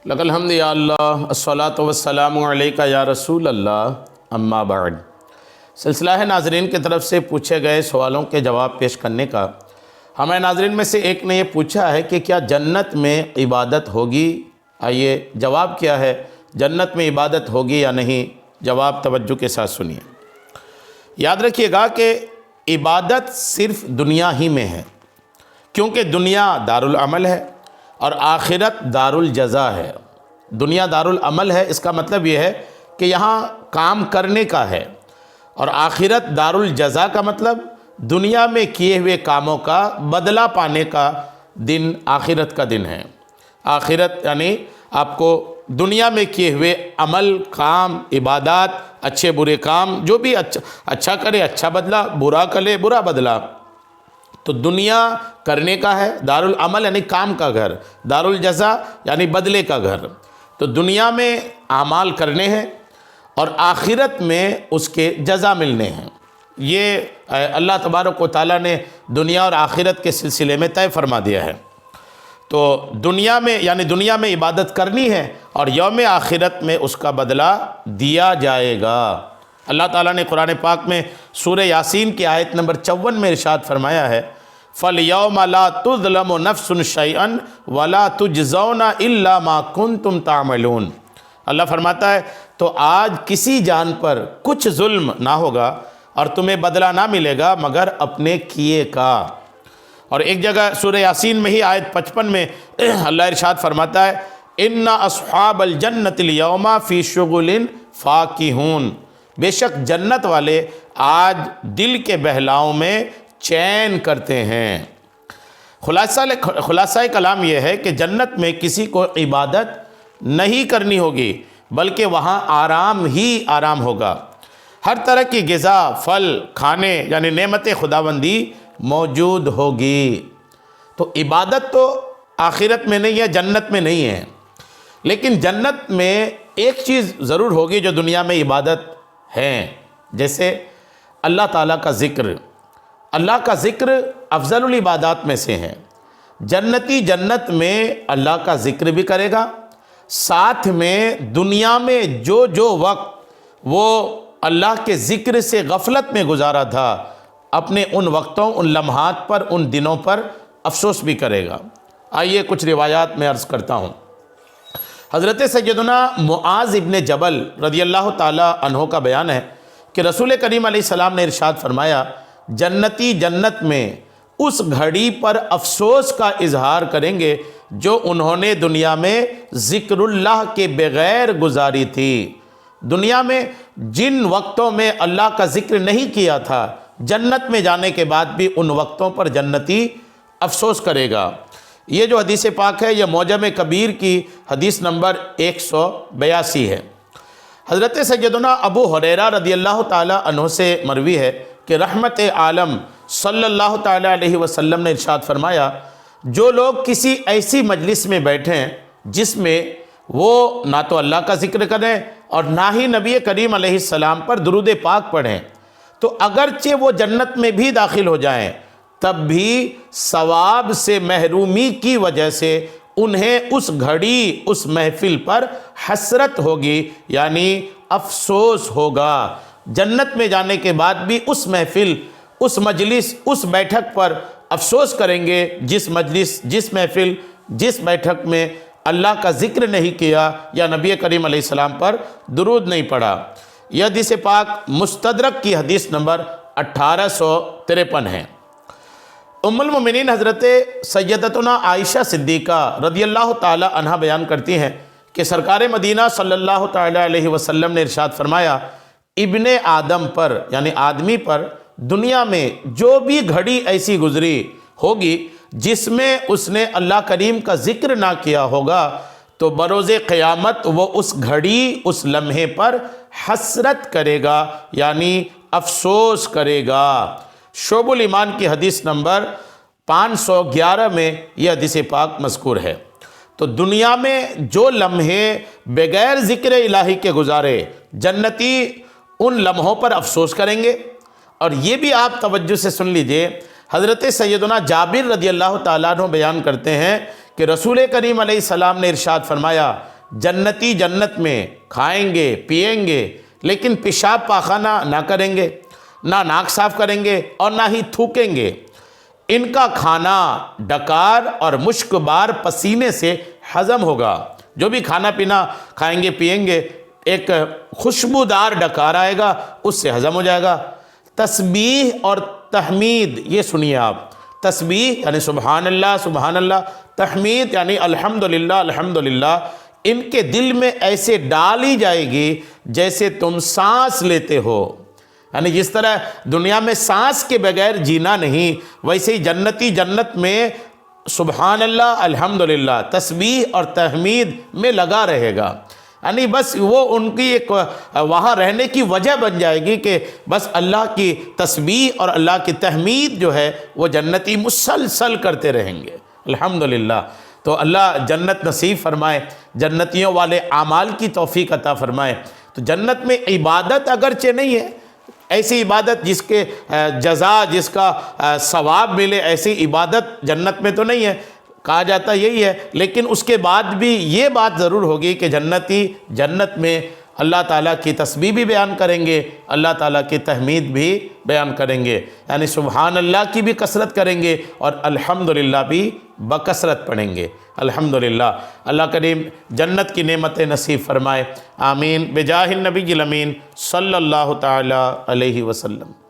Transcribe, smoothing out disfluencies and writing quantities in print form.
لک الحمد یا اللہ الصلاۃ والسلام علیکہ یا رسول اللہ اما بعد۔ سلسلہ ہے ناظرین کی طرف سے پوچھے گئے سوالوں کے جواب پیش کرنے کا۔ ہمیں ناظرین میں سے ایک نے یہ پوچھا ہے کہ کیا جنت میں عبادت ہوگی؟ آئیے جواب کیا ہے، جنت میں عبادت ہوگی یا نہیں؟ جواب توجہ کے ساتھ سنیے۔ یاد رکھیے گا کہ عبادت صرف دنیا ہی میں ہے، کیونکہ دنیا دارالعمل ہے اور آخرت دارالجزا ہے۔ دنیا دارالعمل ہے، اس کا مطلب یہ ہے کہ یہاں کام کرنے کا ہے، اور آخرت دارالجزا کا مطلب دنیا میں کیے ہوئے کاموں کا بدلہ پانے کا دن آخرت کا دن ہے۔ آخرت یعنی آپ کو دنیا میں کیے ہوئے عمل، کام، عبادات، اچھے برے کام، جو بھی اچھا کرے اچھا بدلہ، برا کرے برا بدلہ۔ تو دنیا کرنے کا ہے، دارالعمل یعنی کام کا گھر، دارالجزا یعنی بدلے کا گھر۔ تو دنیا میں اعمال کرنے ہیں اور آخرت میں اس کے جزا ملنے ہیں۔ یہ اللہ تبارک و تعالیٰ نے دنیا اور آخرت کے سلسلے میں طے فرما دیا ہے۔ تو دنیا میں یعنی دنیا میں عبادت کرنی ہے اور یوم آخرت میں اس کا بدلہ دیا جائے گا۔ اللہ تعالیٰ نے قرآن پاک میں سورہ یاسین کی آیت نمبر 54 میں ارشاد فرمایا ہے، فَالْيَوْمَ لَا تُظْلَمُ نَفْسٌ شَيْئًا وَلَا تُجْزَوْنَ إِلَّا مَا كُنْتُمْ تَعْمَلُونَ۔ اللہ فرماتا ہے تو آج کسی جان پر کچھ ظلم نہ ہوگا اور تمہیں بدلہ نہ ملے گا مگر اپنے کیے کا۔ اور ایک جگہ سورہ یاسین میں ہی آیت 55 میں اللہ ارشاد فرماتا ہے، إِنَّ أَصْحَابَ الْجَنَّةِ الْيَوْمَ فِي شُغُلٍ فَاكِهُونَ۔ بے شک جنت والے آج دل کے بہلاؤں میں چین کرتے ہیں۔ خلاصہ کلام یہ ہے کہ جنت میں کسی کو عبادت نہیں کرنی ہوگی، بلکہ وہاں آرام ہی آرام ہوگا۔ ہر طرح کی غذا، پھل، کھانے یعنی نعمت خداوندی موجود ہوگی۔ تو عبادت تو آخرت میں نہیں ہے، جنت میں نہیں ہے، لیکن جنت میں ایک چیز ضرور ہوگی جو دنیا میں عبادت ہے، جیسے اللہ تعالیٰ کا ذکر۔ اللہ کا ذکر افضل العبادات میں سے ہے۔ جنتی جنت میں اللہ کا ذکر بھی کرے گا، ساتھ میں دنیا میں جو وقت وہ اللہ کے ذکر سے غفلت میں گزارا تھا، اپنے ان وقتوں، ان لمحات پر، ان دنوں پر افسوس بھی کرے گا۔ آئیے کچھ روایات میں عرض کرتا ہوں۔ حضرت سیدنا معاذ ابن جبل رضی اللہ تعالی عنہ کا بیان ہے کہ رسول کریم علیہ السلام نے ارشاد فرمایا، جنتی جنت میں اس گھڑی پر افسوس کا اظہار کریں گے جو انہوں نے دنیا میں ذکر اللہ کے بغیر گزاری تھی۔ دنیا میں جن وقتوں میں اللہ کا ذکر نہیں کیا تھا، جنت میں جانے کے بعد بھی ان وقتوں پر جنتی افسوس کرے گا۔ یہ جو حدیث پاک ہے یہ معجم کبیر کی حدیث نمبر 182 ہے۔ حضرت سیدنا ابو ہریرہ رضی اللہ تعالی عنہ سے مروی ہے کہ رحمت عالم صلی اللہ تعالی علیہ وسلم نے ارشاد فرمایا، جو لوگ کسی ایسی مجلس میں بیٹھیں جس میں وہ نہ تو اللہ کا ذکر کریں اور نہ ہی نبی کریم علیہ السلام پر درود پاک پڑھیں، تو اگرچہ وہ جنت میں بھی داخل ہو جائیں تب بھی ثواب سے محرومی کی وجہ سے انہیں اس گھڑی، اس محفل پر حسرت ہوگی، یعنی افسوس ہوگا۔ جنت میں جانے کے بعد بھی اس محفل، اس مجلس، اس بیٹھک پر افسوس کریں گے جس مجلس، جس محفل، جس بیٹھک میں اللہ کا ذکر نہیں کیا یا نبی کریم علیہ السلام پر درود نہیں پڑھا۔ یہ حدیث پاک مستدرک کی حدیث نمبر 1853 ہے۔ ام المومنین حضرت سیدتنا عائشہ صدیقہ رضی اللہ تعالی عنہ بیان کرتی ہیں کہ سرکار مدینہ صلی اللہ تعالی علیہ وسلم نے ارشاد فرمایا، ابن آدم پر یعنی آدمی پر دنیا میں جو بھی گھڑی ایسی گزری ہوگی جس میں اس نے اللہ کریم کا ذکر نہ کیا ہوگا تو بروز قیامت وہ اس گھڑی، اس لمحے پر حسرت کرے گا، یعنی افسوس کرے گا۔ شعب الایمان کی حدیث نمبر 511 میں یہ حدیث پاک مذکور ہے۔ تو دنیا میں جو لمحے بغیر ذکر الہی کے گزارے، جنتی ان لمحوں پر افسوس کریں گے۔ اور یہ بھی آپ توجہ سے سن لیجئے، حضرت سیدنا جابر رضی اللہ تعالیٰ عنہ بیان کرتے ہیں کہ رسول کریم علیہ السلام نے ارشاد فرمایا، جنتی جنت میں کھائیں گے پیئیں گے لیکن پیشاب پاخانہ نہ کریں گے، نہ ناک صاف کریں گے اور نہ ہی تھوکیں گے۔ ان کا کھانا ڈکار اور مشک بار پسینے سے ہضم ہوگا۔ جو بھی کھانا پینا کھائیں گے پیئیں گے، ایک خوشبودار ڈکار آئے گا، اس سے ہضم ہو جائے گا۔ تسبیح اور تحمید، یہ سنیے آپ، تسبیح یعنی سبحان اللہ سبحان اللہ، تحمید یعنی الحمدللہ الحمدللہ، ان کے دل میں ایسے ڈالی جائے گی جیسے تم سانس لیتے ہو، یعنی جس طرح دنیا میں سانس کے بغیر جینا نہیں، ویسے ہی جنتی جنت میں سبحان اللہ الحمدللہ تسبیح اور تحمید میں لگا رہے گا، یعنی بس وہ ان کی ایک وہاں رہنے کی وجہ بن جائے گی کہ بس اللہ کی تسبیح اور اللہ کی تحمید جو ہے وہ جنتی مسلسل کرتے رہیں گے۔ الحمدللہ۔ تو اللہ جنت نصیب فرمائے، جنتیوں والے اعمال کی توفیق عطا فرمائے۔ تو جنت میں عبادت اگرچہ نہیں ہے، ایسی عبادت جس کے جزا، جس کا ثواب ملے، ایسی عبادت جنت میں تو نہیں ہے، کہا جاتا یہی ہے، لیکن اس کے بعد بھی یہ بات ضرور ہوگی کہ جنتی جنت میں اللہ تعالیٰ کی تسبیح بھی بیان کریں گے، اللہ تعالیٰ کی تحمید بھی بیان کریں گے، یعنی سبحان اللہ کی بھی کثرت کریں گے اور الحمدللہ بھی بکثرت پڑھیں گے۔ الحمدللہ۔ اللہ کریم جنت کی نعمت نصیب فرمائے، آمین، بجاہ النبی الامین صلی اللہ تعالیٰ علیہ وسلم۔